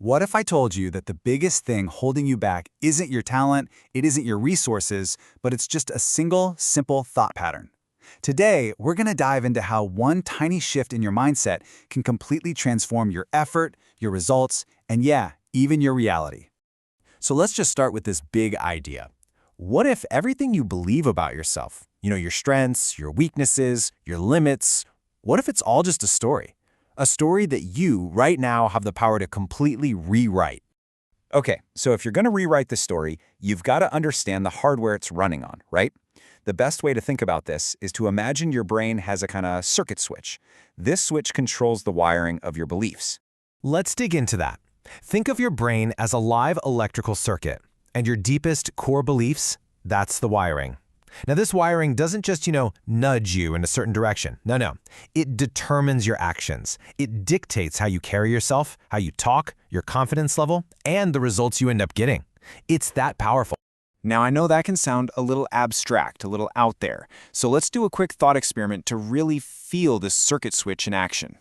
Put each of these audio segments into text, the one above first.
What if I told you that the biggest thing holding you back isn't your talent, it isn't your resources, but it's just a single, simple thought pattern? Today, we're going to dive into how one tiny shift in your mindset can completely transform your effort, your results, and yeah, even your reality. So let's just start with this big idea. What if everything you believe about yourself, your strengths, your weaknesses, your limits, what if it's all just a story? A story that you, right now, have the power to completely rewrite. Okay, so if you're going to rewrite the story, you've got to understand the hardware it's running on, right? The best way to think about this is to imagine your brain has a kind of circuit switch. This switch controls the wiring of your beliefs. Let's dig into that. Think of your brain as a live electrical circuit, and your deepest core beliefs, that's the wiring. Now, this wiring doesn't just, nudge you in a certain direction. No. It determines your actions. It dictates how you carry yourself, how you talk, your confidence level, and the results you end up getting. It's that powerful. Now, I know that can sound a little abstract, a little out there, so let's do a quick thought experiment to really feel this circuit switch in action.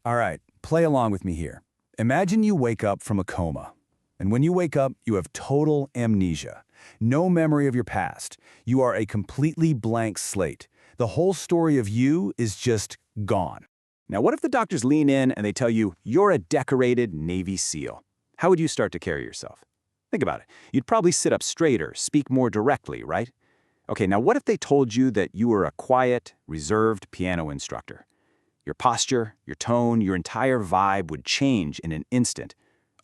All right, play along with me here. Imagine you wake up from a coma. And when you wake up, you have total amnesia. No memory of your past. You are a completely blank slate. The whole story of you is just gone. Now, what if the doctors lean in and they tell you you're a decorated Navy SEAL? How would you start to carry yourself? Think about it. You'd probably sit up straighter, speak more directly, right? Okay, now what if they told you that you were a quiet, reserved piano instructor? Your posture, your tone, your entire vibe would change in an instant,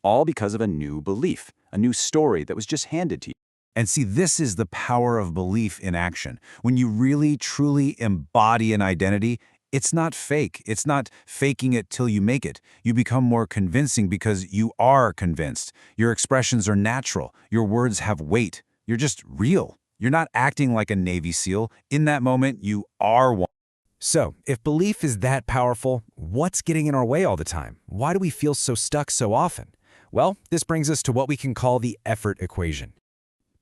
all because of a new belief, a new story that was just handed to you. And see, this is the power of belief in action. When you really, truly embody an identity, it's not fake. It's not faking it till you make it. You become more convincing because you are convinced. Your expressions are natural. Your words have weight. You're just real. You're not acting like a Navy SEAL. In that moment, you are one. So, if belief is that powerful, what's getting in our way all the time? Why do we feel so stuck so often? Well, this brings us to what we can call the effort equation.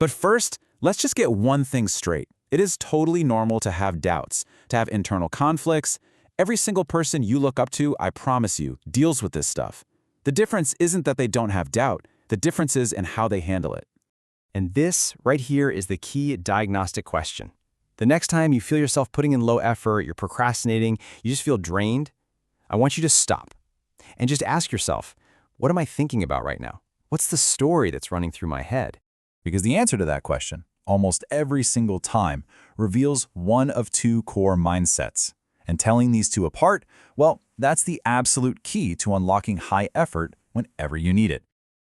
But first, let's just get one thing straight. It is totally normal to have doubts, to have internal conflicts. Every single person you look up to, I promise you, deals with this stuff. The difference isn't that they don't have doubt. The difference is in how they handle it. And this right here is the key diagnostic question. The next time you feel yourself putting in low effort, you're procrastinating, you just feel drained, I want you to stop and just ask yourself, what am I thinking about right now? What's the story that's running through my head? Because the answer to that question, almost every single time, reveals one of two core mindsets. And telling these two apart, well, that's the absolute key to unlocking high effort whenever you need it.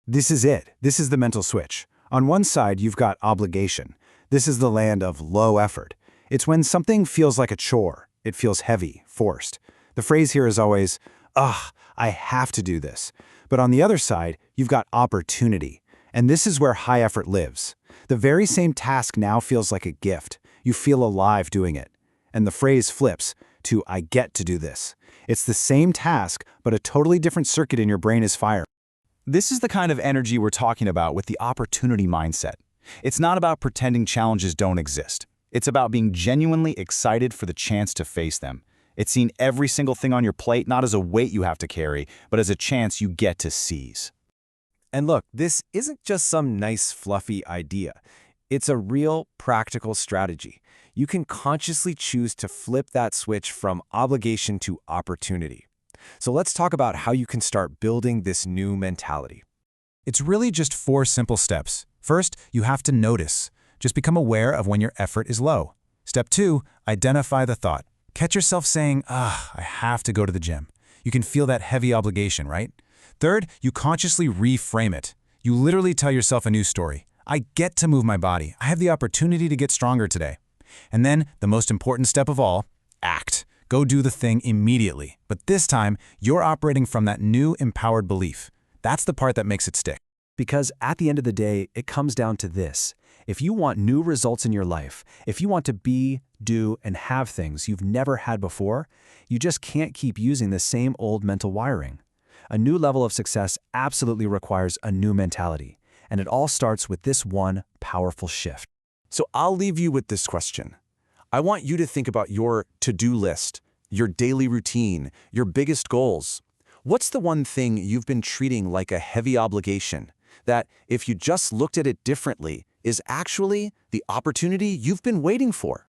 This is it. This is the mental switch. On one side, you've got obligation. This is the land of low effort. It's when something feels like a chore. It feels heavy, forced. The phrase here is always, I have to do this. But on the other side, you've got opportunity. And this is where high effort lives. The very same task now feels like a gift. You feel alive doing it. And the phrase flips to, I get to do this. It's the same task, but a totally different circuit in your brain is firing. This is the kind of energy we're talking about with the opportunity mindset. It's not about pretending challenges don't exist. It's about being genuinely excited for the chance to face them. It's seeing every single thing on your plate not as a weight you have to carry, but as a chance you get to seize. And look, this isn't just some nice, fluffy idea. It's a real, practical strategy. You can consciously choose to flip that switch from obligation to opportunity. So let's talk about how you can start building this new mentality. It's really just 4 simple steps. First, you have to notice. Just become aware of when your effort is low. Step 2, identify the thought. Catch yourself saying, I have to go to the gym. You can feel that heavy obligation, right? Third, you consciously reframe it. You literally tell yourself a new story. I get to move my body. I have the opportunity to get stronger today. And then, the most important step of all, act. Go do the thing immediately. But this time, you're operating from that new empowered belief. That's the part that makes it stick. Because at the end of the day, it comes down to this. If you want new results in your life, if you want to be, do, and have things you've never had before, you just can't keep using the same old mental wiring. A new level of success absolutely requires a new mentality, and it all starts with this one powerful shift. So I'll leave you with this question. I want you to think about your to-do list, your daily routine, your biggest goals. What's the one thing you've been treating like a heavy obligation that, if you just looked at it differently, is actually the opportunity you've been waiting for?